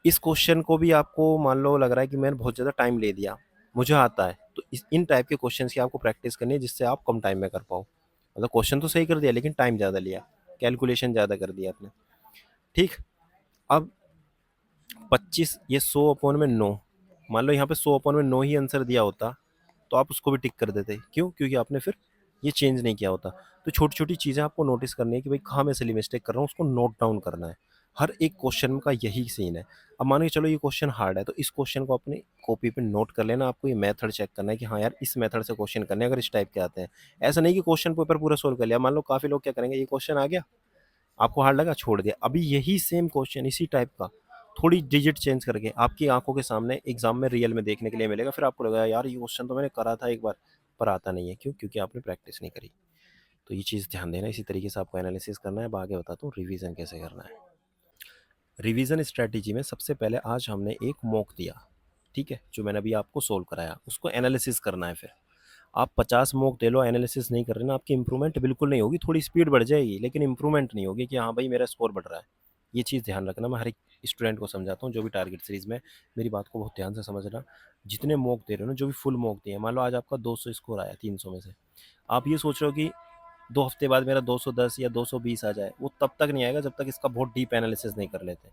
इस क्वेश्चन को भी आपको मान लो लग रहा है कि मैंने बहुत ज़्यादा टाइम ले दिया, मुझे आता है, तो इन टाइप के क्वेश्चन की आपको प्रैक्टिस करनी है जिससे आप कम टाइम में कर पाओ। मतलब क्वेश्चन तो सही कर दिया लेकिन टाइम ज़्यादा लिया, कैलकुलेशन ज़्यादा कर दिया आपने। ठीक। अब 25, ये 100/9, मान लो यहाँ पे 100/9 ही आंसर दिया होता तो आप उसको भी टिक कर देते। क्यों? क्योंकि आपने फिर ये चेंज नहीं किया होता। तो छोटी छोटी चीज़ें आपको नोटिस करनी है कि भाई कहाँ मैं सिली मिस्टेक कर रहा हूँ, उसको नोट डाउन करना है। हर एक क्वेश्चन का यही सीन है। अब मान के चलो ये क्वेश्चन हार्ड है, तो इस क्वेश्चन को अपनी कॉपी पे नोट कर लेना, आपको ये मेथड चेक करना है कि हाँ यार इस मेथड से क्वेश्चन करने हैं अगर इस टाइप के आते हैं। ऐसा नहीं कि क्वेश्चन पेपर पूरा सोल्व कर लिया, मान लो काफ़ी लोग क्या करेंगे, ये क्वेश्चन आ गया, आपको हार्ड लगा, छोड़ दिया, अभी यही सेम क्वेश्चन इसी टाइप का थोड़ी डिजिट चेंज करके आपकी आंखों के सामने एग्जाम में रियल में देखने के लिए मिलेगा, फिर आपको लगेगा यार ये क्वेश्चन तो मैंने करा था एक बार, पर आता नहीं है। क्यों? क्योंकि आपने प्रैक्टिस नहीं करी। तो ये चीज़ ध्यान देना, इसी तरीके से आपको एनालिसिस करना है। अब आगे बताता हूँ रिवीजन कैसे करना है। रिवीजन स्ट्रैटेजी में सबसे पहले आज हमने एक मॉक दिया, ठीक है, जो मैंने अभी आपको सोल्व कराया, उसको एनालिसिस करना है। फिर आप 50 मॉक दे लो, एनालिसिस नहीं कर रहे ना, आपकी इंप्रूवमेंट बिल्कुल नहीं होगी, थोड़ी स्पीड बढ़ जाएगी लेकिन इंप्रूवमेंट नहीं होगी कि हाँ भाई मेरा स्कोर बढ़ रहा है। ये चीज़ ध्यान रखना, मैं हर एक स्टूडेंट को समझाता हूँ जो भी टारगेट सीरीज में, मेरी बात को बहुत ध्यान से समझना। जितने मॉक दे रहे हो ना, जो भी फुल मॉक दिए, मान लो आज आपका 200 स्कोर आया 300 में से, आप ये सोच रहे हो कि 2 हफ्ते बाद मेरा 210 या 220 आ जाए, वो तब तक नहीं आएगा जब तक इसका बहुत डीप एनालिसिस नहीं कर लेते।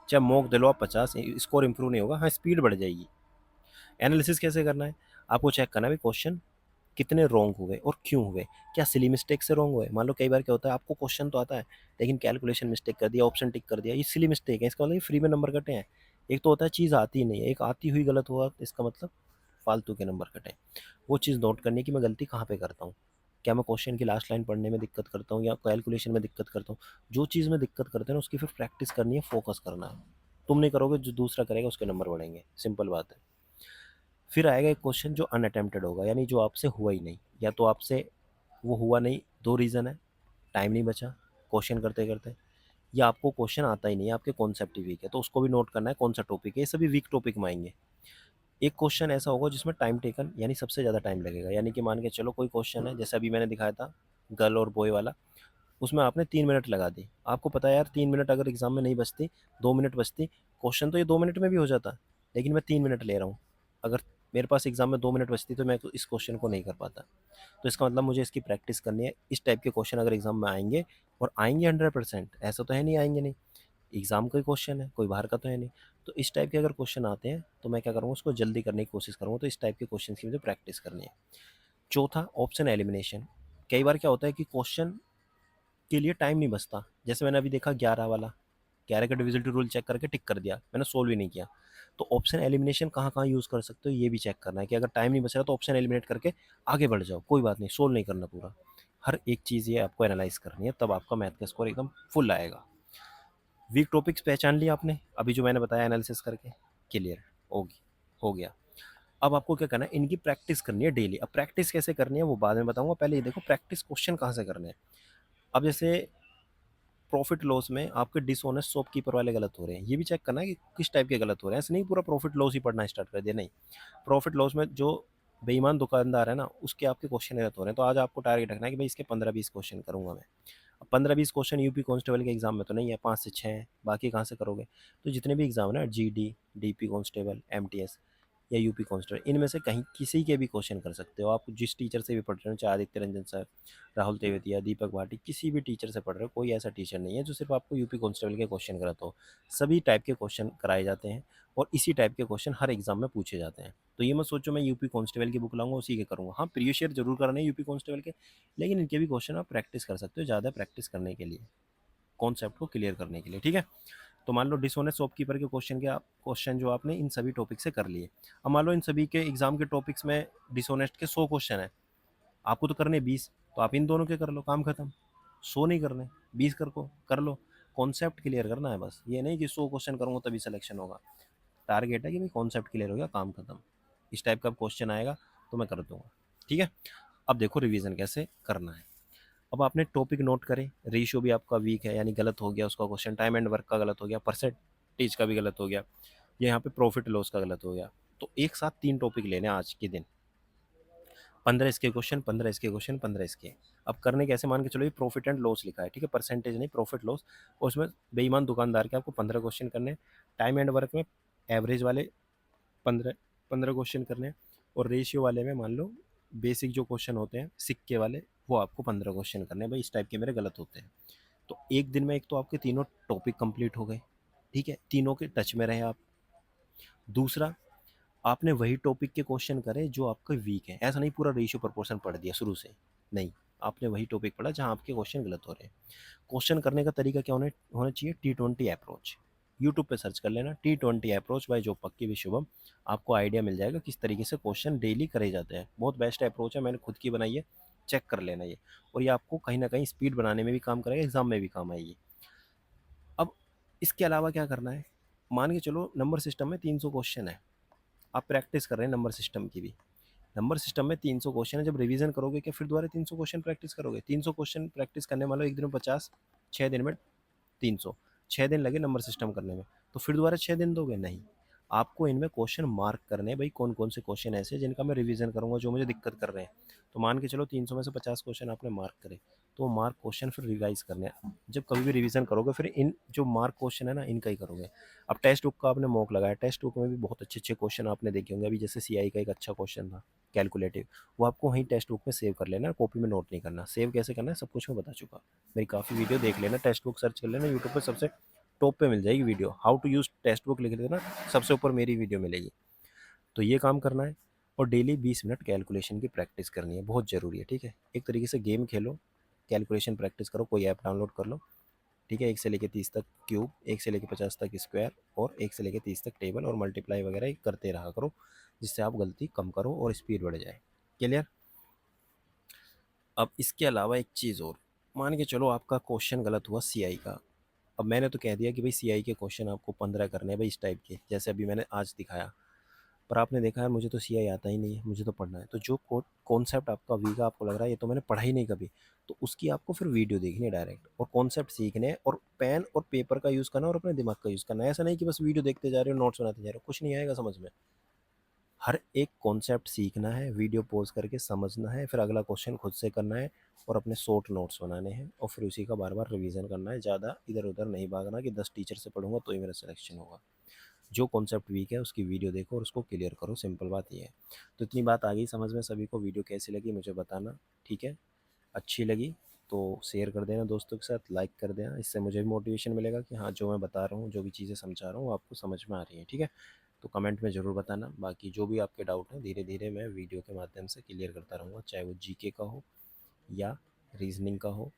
चाहे मॉक दे लो आप 50, स्कोर इंप्रूव नहीं होगा, हाँ स्पीड बढ़ जाएगी। एनालिसिस कैसे करना है, आपको चेक करना है क्वेश्चन कितने रॉन्ग हुए और क्यों हुए। क्या सिली मिस्टेक से रॉन्ग हुए? मान लो कई बार क्या होता है, आपको क्वेश्चन तो आता है लेकिन कैलकुलेशन मिस्टेक कर दिया, ऑप्शन टिक कर दिया, ये सिली मिस्टेक है, इसका मतलब ये फ्री में नंबर कटे हैं। एक तो होता है चीज़ आती ही नहीं है, एक आती हुई गलत हुआ, इसका मतलब फालतू के नंबर कटे। वो चीज़ नोट करनी है कि मैं गलती कहाँ पे करता हूँ। क्या मैं क्वेश्चन की लास्ट लाइन पढ़ने में दिक्कत करता हूँ या कैलकुलेशन में दिक्कत करता हूँ? जो चीज़ में दिक्कत करते हैं ना उसकी फिर प्रैक्टिस करनी है, फोकस करना है। तुम नहीं करोगे, जो दूसरा करेगा उसके नंबर बढ़ेंगे, सिंपल बात है। फिर आएगा एक क्वेश्चन जो अनअटेम्प्टेड होगा, यानी जो आपसे हुआ ही नहीं, या तो आपसे वो हुआ नहीं, दो रीज़न है, टाइम नहीं बचा क्वेश्चन करते करते, या आपको क्वेश्चन आता ही नहीं है, आपके कॉन्सेप्ट ही वीक है, तो उसको भी नोट करना है कौन सा टॉपिक है। ये सभी वीक टॉपिक में आएंगे। एक क्वेश्चन ऐसा होगा जिसमें टाइम टेकन, यानी सबसे ज़्यादा टाइम लगेगा, यानी कि मान के चलो कोई क्वेश्चन है जैसे अभी मैंने दिखाया था गर्ल और बॉय वाला, उसमें आपने 3 मिनट लगा दी, आपको पता है यार 3 मिनट अगर एग्जाम में नहीं बचती, 2 मिनट बचती, क्वेश्चन तो ये 2 मिनट में भी हो जाता, लेकिन मैं 3 मिनट ले रहा हूँ। अगर मेरे पास एग्जाम में 2 मिनट बचती तो मैं तो इस क्वेश्चन को नहीं कर पाता। तो इसका मतलब मुझे इसकी प्रैक्टिस करनी है। इस टाइप के क्वेश्चन अगर एग्जाम में आएंगे, और आएंगे 100%, ऐसा तो है नहीं आएंगे नहीं, एग्जाम का ही क्वेश्चन है, कोई बाहर का तो है नहीं। तो इस टाइप के अगर क्वेश्चन आते हैं तो मैं क्या करूँगा, उसको जल्दी करने की कोशिश करूँगा। तो इस टाइप के क्वेश्चन की मुझे प्रैक्टिस करनी है। चौथा, ऑप्शन एलिमिनेशन। कई बार क्या होता है कि क्वेश्चन के लिए टाइम नहीं बचता, जैसे मैंने अभी देखा 11 वाला, 11 का डिविजिबिलिटी रूल चेक करके टिक कर दिया, मैंने सोल्व ही नहीं किया। तो ऑप्शन एलिमिनेशन कहाँ कहाँ यूज़ कर सकते हो, ये भी चेक करना है कि अगर टाइम नहीं बच रहा तो ऑप्शन एलिमिनेट करके आगे बढ़ जाओ, कोई बात नहीं, सोल्व नहीं करना पूरा। हर एक चीज़ ये आपको एनालाइज करनी है, तब आपका मैथ का स्कोर एकदम फुल आएगा। वीक टॉपिक्स पहचान लिया आपने, अभी जो मैंने बताया एनालिसिस करके, क्लियर होगी, हो गया। अब आपको क्या करना है, इनकी प्रैक्टिस करनी है डेली। अब प्रैक्टिस कैसे करनी है वो बाद में बताऊंगा, पहले ये देखो प्रैक्टिस क्वेश्चन कहाँ से करने हैं। अब जैसे प्रॉफिट लॉस में आपके डिसऑनेस्ट शॉपकीपर वाले गलत हो रहे हैं, ये भी चेक करना है कि किस टाइप के गलत हो रहे हैं। ऐसे नहीं पूरा प्रॉफिट लॉस ही पढ़ना स्टार्ट कर दिया, नहीं। प्रॉफिट लॉस में जो बेईमान दुकानदार है ना, उसके आपके क्वेश्चन गलत हो रहे हैं, तो आज आपको टारगेट रखना है कि भाई इसके 15-20 क्वेश्चन करूंगा मैं। अब 15-20 क्वेश्चन यूपी कांस्टेबल के एग्जाम में तो नहीं है, 5 से 6, बाकी कहाँ से करोगे? तो जितने भी एग्जाम है ना, जीडी, डीपी कांस्टेबल, एमटीएस या यूपी कांस्टेबल, इनमें से कहीं किसी के भी क्वेश्चन कर सकते हो आप, जिस टीचर से भी पढ़ रहे हो, चाहे आदित्य रंजन सर, राहुल तेवतिया, दीपक भाटी, किसी भी टीचर से पढ़ रहे हो, कोई ऐसा टीचर नहीं है जो सिर्फ आपको यूपी कांस्टेबल के क्वेश्चन कराता हो। सभी टाइप के क्वेश्चन कराए जाते हैं, और इसी टाइप के क्वेश्चन हर एग्जाम में पूछे जाते हैं। तो ये मत सोचो मैं यूपी कांस्टेबल की बुक लाऊंगा उसी के करूँगा, हाँ प्रीवियस ईयर जरूर कराने यूपी कांस्टेबल के, लेकिन इनके भी क्वेश्चन आप प्रैक्टिस कर सकते हो, ज़्यादा प्रैक्टिस करने के लिए, कॉन्सेप्ट को क्लियर करने के लिए, ठीक है। तो मान लो डिसऑनेस्ट शॉपकीपर के क्वेश्चन जो आपने इन सभी टॉपिक से कर लिए। अब मान लो इन सभी के एग्जाम के टॉपिक्स में डिसऑनेस्ट के 100 क्वेश्चन है, आपको तो करने 20, तो आप इन दोनों के कर लो, काम खत्म। 100 नहीं करने, 20 कर लो। कॉन्सेप्ट क्लियर करना है बस, ये नहीं कि 100 क्वेश्चन करूंगा तभी सिलेक्शन होगा। टारगेट है कि भाई कॉन्सेप्ट क्लियर हो गया, काम खत्म। इस टाइप का क्वेश्चन आएगा तो मैं कर दूंगा, ठीक है। अब देखो रिवीजन कैसे करना है। अब आपने टॉपिक नोट करे, रेशियो भी आपका वीक है, यानी गलत हो गया उसका क्वेश्चन, टाइम एंड वर्क का गलत हो गया, परसेंटेज का भी गलत हो गया, या यहाँ पे प्रॉफिट लॉस का गलत हो गया। तो एक साथ 3 टॉपिक लेने हैं आज के दिन, 15 इसके क्वेश्चन, 15 इसके क्वेश्चन, 15 इसके। अब करने कैसे, मान के चलो ये प्रॉफिट एंड लॉस लिखा है, ठीक है, परसेंटेज नहीं, प्रॉफिट लॉस, और उसमें बेईमान दुकानदार के आपको 15 क्वेश्चन करने हैं। टाइम एंड वर्क में एवरेज वाले 15 15 क्वेश्चन करने हैं, और रेशियो वाले में मान लो बेसिक जो क्वेश्चन होते हैं सिक्के वाले, वो आपको 15 क्वेश्चन करने हैं। भाई इस टाइप के मेरे गलत होते हैं। तो एक दिन में एक तो आपके तीनों टॉपिक कंप्लीट हो गए, ठीक है, तीनों के टच में रहे आप। दूसरा, आपने वही टॉपिक के क्वेश्चन करे जो आपका वीक है, ऐसा नहीं पूरा रेशियो प्रोपोर्शन पढ़ दिया शुरू से, नहीं। आपने वही टॉपिक पढ़ा जहाँ आपके क्वेश्चन गलत हो रहे हैं। क्वेश्चन करने का तरीका क्या होना होना चाहिए? T20 approach. यूट्यूब पे सर्च कर लेना T20 अप्रोच बाय जो पक्की भी शुभम, आपको आइडिया मिल जाएगा किस तरीके से क्वेश्चन डेली करे जाते हैं। बहुत बेस्ट अप्रोच है, मैंने खुद की बनाई है, चेक कर लेना ये। और ये आपको कहीं ना कहीं स्पीड बनाने में भी काम करेगा, एग्जाम में भी काम आएगी। अब इसके अलावा क्या करना है? मान के चलो नंबर सिस्टम में 300 क्वेश्चन है, आप प्रैक्टिस कर रहे हैं नंबर सिस्टम की भी। नंबर सिस्टम में 300 क्वेश्चन है, जब रिवीजन करोगे क्या फिर दोबारा 300 क्वेश्चन प्रैक्टिस करोगे? 300 क्वेश्चन प्रैक्टिस करने वालों एक दिन में 50, 6 दिन में 300, 6 दिन लगे नंबर सिस्टम करने में, तो फिर दोबारा 6 दिन दोगे? नहीं। आपको इनमें क्वेश्चन मार्क करने हैं भाई, कौन कौन से क्वेश्चन ऐसे हैं जिनका मैं रिवीजन करूंगा, जो मुझे दिक्कत कर रहे हैं। तो मान के चलो 300 में से 50 क्वेश्चन आपने मार्क करे, तो मार्क क्वेश्चन फिर रिवाइज करने हैं। जब कभी भी रिवीजन करोगे फिर इन जो मार्क क्वेश्चन है ना, इनका ही करोगे। अब टेक्स्ट बुक का आपने मॉक लगाया, टेक्स्ट बुक में भी बहुत अच्छे अच्छे क्वेश्चन आपने देखे होंगे। अभी जैसे सीआई का एक अच्छा क्वेश्चन था कैलकुलेटिव, वो आपको वहीं टेक्स्ट बुक में सेव कर लेना, कॉपी में नोट नहीं करना। सेव कैसे करना है सब कुछ मैं बता चुका, मेरी काफ़ी वीडियो देख लेना, टेक्स्ट बुक सर्च कर लेना यूट्यूब पर, सबसे टॉप पे मिल जाएगी video. How to use text book लिख लेना, सबसे ऊपर मेरी वीडियो मिलेगी। तो ये काम करना है। और डेली 20 मिनट कैलकुलेशन की प्रैक्टिस करनी है, बहुत ज़रूरी है, ठीक है। एक तरीके से गेम खेलो, कैलकुलेशन प्रैक्टिस करो, कोई ऐप डाउनलोड कर लो, ठीक है। 1 से लेकर 30 तक क्यूब, 1 से लेकर 50 तक स्क्वायर, और 1 से लेकर 30 तक टेबल और मल्टीप्लाई वगैरह करते रहा करो, जिससे आप गलती कम करो और स्पीड बढ़ जाए। क्लियर? अब इसके अलावा एक चीज़ और, मान के चलो आपका क्वेश्चन गलत हुआ सीआई का। अब मैंने तो कह दिया कि भाई सीआई के क्वेश्चन आपको 15 करने हैं भाई, इस टाइप के, जैसे अभी मैंने आज दिखाया। पर आपने देखा है मुझे तो सीआई आता ही नहीं है, मुझे तो पढ़ना है। तो जो कॉन्सेप्ट आपका वीक है, आपको लग रहा है ये तो मैंने पढ़ा ही नहीं कभी, तो उसकी आपको फिर वीडियो देखनी है डायरेक्ट, और कॉन्सेप्ट सीखने हैं, और पेन और पेपर का यूज़ करना और अपने दिमाग का यूज़ करना है। ऐसा नहीं कि बस वीडियो देखते जा रहे हो, नोट्स बनाते जा रहे हो, कुछ नहीं आएगा समझ में। हर एक कॉन्सेप्ट सीखना है, वीडियो पॉज करके समझना है, फिर अगला क्वेश्चन खुद से करना है, और अपने शॉर्ट नोट्स बनाने हैं, और फिर उसी का बार बार रिवीजन करना है। ज़्यादा इधर उधर नहीं भागना कि 10 टीचर से पढ़ूंगा तो ही मेरा सिलेक्शन होगा। जो कॉन्सेप्ट वीक है उसकी वीडियो देखो और उसको क्लियर करो, सिंपल बात ये है। तो इतनी बात आ गई समझ में सभी को। वीडियो कैसी लगी मुझे बताना, ठीक है। अच्छी लगी तो शेयर कर देना दोस्तों के साथ, लाइक कर देना, इससे मुझे भी मोटिवेशन मिलेगा कि हाँ जो मैं बता रहा हूँ, जो भी चीज़ें समझा रहा हूँ आपको समझ में आ रही है, ठीक है। तो कमेंट में ज़रूर बताना। बाकी जो भी आपके डाउट हैं धीरे धीरे मैं वीडियो के माध्यम से क्लियर करता रहूँगा, चाहे वो जीके का हो, या रीजनिंग का हो,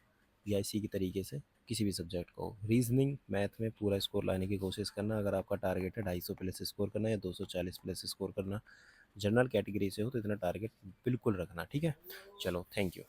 या इसी की तरीके से किसी भी सब्जेक्ट का हो। रीजनिंग मैथ में पूरा स्कोर लाने की कोशिश करना। अगर आपका टारगेट है 250 प्लस स्कोर करना या 240 प्लस स्कोर करना, जनरल कैटेगरी से हो तो इतना टारगेट बिल्कुल रखना, ठीक है। चलो, थैंक यू।